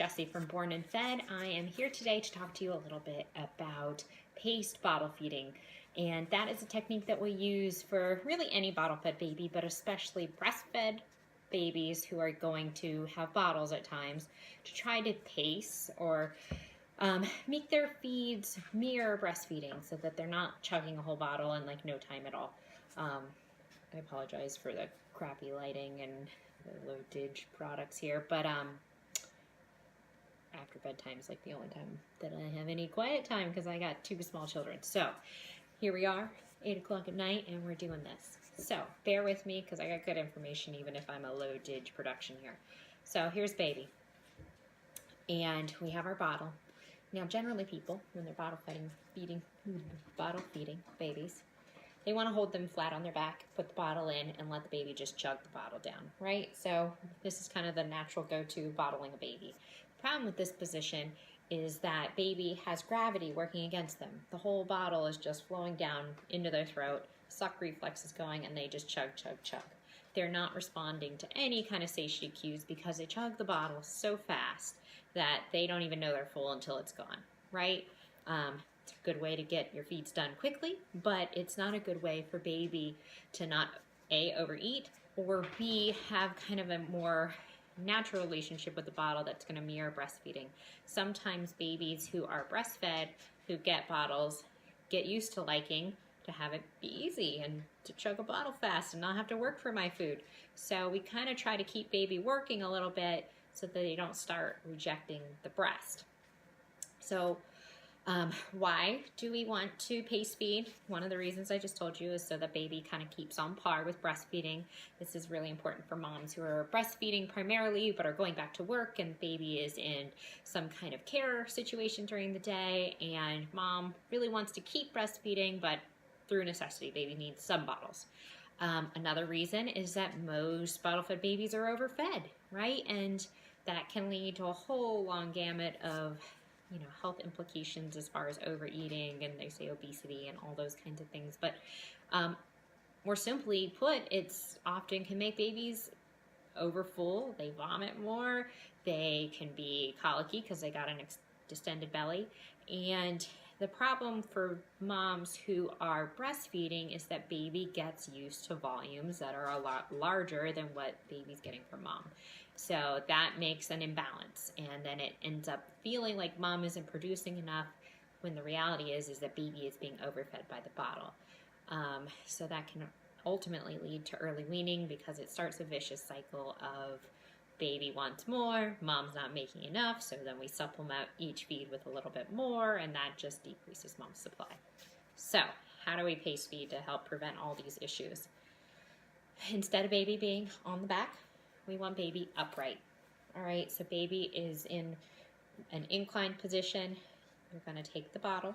Jessie from Born and Fed. I am here today to talk to you a little bit about paced bottle feeding. And that is a technique that we use for really any bottle fed baby, but especially breastfed babies who are going to have bottles at times, to try to pace or make their feeds mirror breastfeeding so that they're not chugging a whole bottle in like no time at all. I apologize for the crappy lighting and the low dig products here, but after bedtime is like the only time that I have any quiet time because I got two small children. So here we are, 8 o'clock at night, and we're doing this. So bear with me because I got good information even if I'm a low dig production here. So here's baby, and we have our bottle. Now generally people, when they're bottle feeding babies, they want to hold them flat on their back, put the bottle in, and let the baby just chug the bottle down, right? So this is kind of the natural go-to bottling a baby. The problem with this position is that baby has gravity working against them. The whole bottle is just flowing down into their throat, suck reflex is going, and they just chug, chug, chug. They're not responding to any kind of satiety cues because they chug the bottle so fast that they don't even know they're full until it's gone, right? It's a good way to get your feeds done quickly, but it's not a good way for baby to not A, overeat, or B, have kind of a more natural relationship with the bottle that's going to mirror breastfeeding. Sometimes babies who are breastfed, who get bottles, get used to liking to have it be easy and to chug a bottle fast and not have to work for my food. So we kind of try to keep baby working a little bit so that they don't start rejecting the breast. So why do we want to pace feed? One of the reasons I just told you is so that baby kind of keeps on par with breastfeeding. This is really important for moms who are breastfeeding primarily but are going back to work and baby is in some kind of care situation during the day and mom really wants to keep breastfeeding, but through necessity baby needs some bottles. Another reason is that most bottle-fed babies are overfed, right? And that can lead to a whole long gamut of health implications as far as overeating, and they say obesity and all those kinds of things. But more simply put, it's often can make babies overfull. They vomit more. They can be colicky because they got an distended belly. And the problem for moms who are breastfeeding is that baby gets used to volumes that are a lot larger than what baby's getting from mom. So that makes an imbalance, and then it ends up feeling like mom isn't producing enough when the reality is that baby is being overfed by the bottle. So that can ultimately lead to early weaning because it starts a vicious cycle of baby wants more, mom's not making enough, so then we supplement each feed with a little bit more, and that just decreases mom's supply. So how do we pace feed to help prevent all these issues? Instead of baby being on the back, we want baby upright. All right, so baby is in an inclined position. You're going to take the bottle,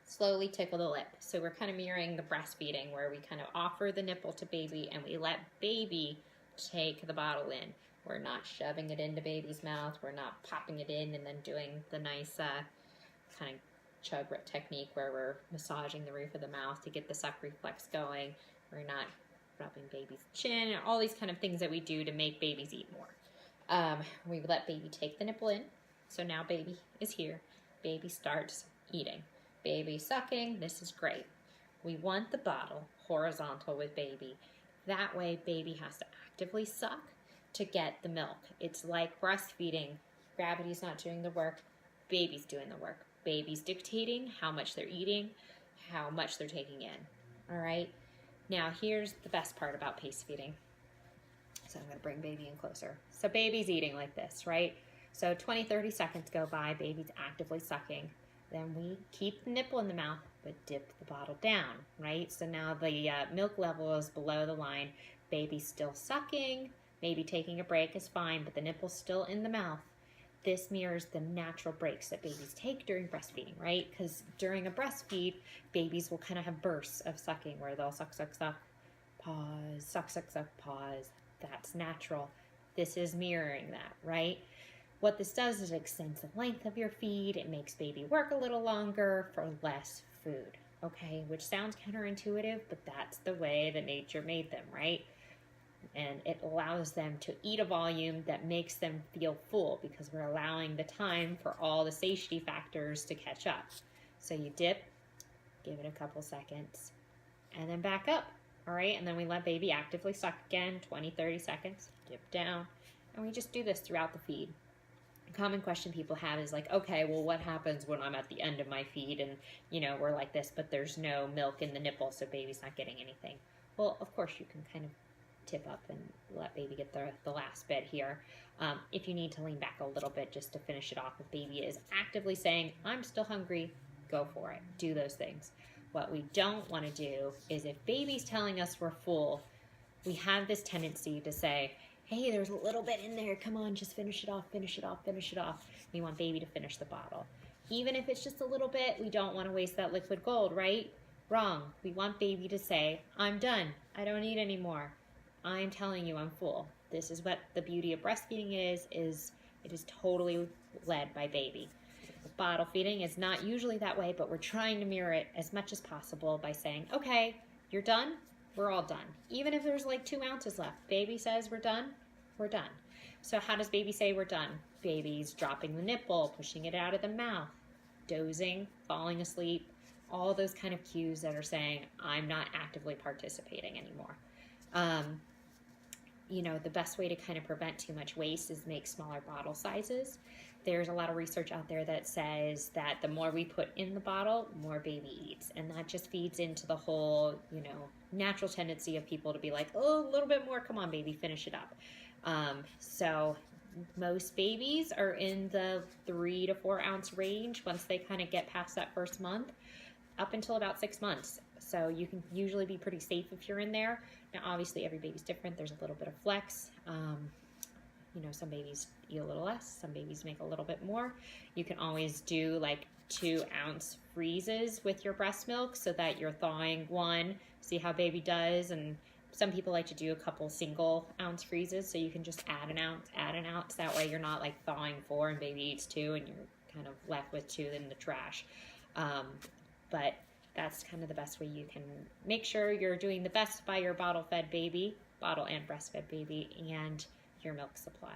slowly tickle the lip. So we're kind of mirroring the breastfeeding where we kind of offer the nipple to baby and we let baby take the bottle in. We're not shoving it into baby's mouth. We're not popping it in and then doing the nice kind of chug technique where we're massaging the roof of the mouth to get the suck reflex going. We're not rubbing baby's chin, all these kind of things that we do to make babies eat more. We let baby take the nipple in. So now baby is here. Baby starts eating. Baby sucking, this is great. We want the bottle horizontal with baby. That way baby has to actively suck to get the milk. It's like breastfeeding. Gravity's not doing the work, baby's doing the work. Baby's dictating how much they're eating, how much they're taking in, all right? Now here's the best part about pace feeding. So I'm gonna bring baby in closer. So baby's eating like this, right? So 20-30 seconds go by, baby's actively sucking. Then we keep the nipple in the mouth, but dip the bottle down, right? So now the milk level is below the line. Baby's still sucking, maybe taking a break is fine, but the nipple's still in the mouth. This mirrors the natural breaks that babies take during breastfeeding, right? Because during a breastfeed, babies will kind of have bursts of sucking where they'll suck, suck, suck, pause, suck, suck, suck, pause. That's natural. This is mirroring that, right? What this does is it extends the length of your feed. It makes baby work a little longer for less food, okay? Which sounds counterintuitive, but that's the way that nature made them, right? And it allows them to eat a volume that makes them feel full because we're allowing the time for all the satiety factors to catch up. So you dip, give it a couple seconds, and then back up. All right, and then we let baby actively suck again, 20, 30 seconds, dip down, and we just do this throughout the feed. A common question people have is like, okay, well, what happens when I'm at the end of my feed and, we're like this, but there's no milk in the nipple, so baby's not getting anything. Well, of course, you can kind of tip up and let baby get the last bit here. If you need to lean back a little bit just to finish it off, if baby is actively saying, I'm still hungry, go for it. Do those things. What we don't want to do is if baby's telling us we're full, we have this tendency to say, hey, there's a little bit in there. Come on, just finish it off, finish it off, finish it off. We want baby to finish the bottle. Even if it's just a little bit, we don't want to waste that liquid gold, right? Wrong. We want baby to say, I'm done. I don't need any more. I'm telling you I'm full. This is what the beauty of breastfeeding is it is totally led by baby. Bottle feeding is not usually that way, but we're trying to mirror it as much as possible by saying, okay, you're done, we're all done. Even if there's like 2 ounces left, baby says we're done, we're done. So how does baby say we're done? Baby's dropping the nipple, pushing it out of the mouth, dozing, falling asleep, all those kind of cues that are saying, I'm not actively participating anymore. The best way to kind of prevent too much waste is make smaller bottle sizes. There's a lot of research out there that says that the more we put in the bottle, more baby eats. And that just feeds into the whole, natural tendency of people to be like, oh, a little bit more. Come on, baby, finish it up. So most babies are in the 3 to 4 ounce range once they kind of get past that first month, up until about 6 months. So you can usually be pretty safe if you're in there. Now, obviously, every baby's different. There's a little bit of flex. Some babies eat a little less. Some babies make a little bit more. You can always do like 2 ounce freezes with your breast milk so that you're thawing 1, see how baby does. And some people like to do a couple single ounce freezes, so you can just add an ounce. That way you're not like thawing 4 and baby eats 2 and you're kind of left with 2 in the trash. But that's kind of the best way you can make sure you're doing the best by your bottle-fed baby, bottle and breastfed baby, and your milk supply.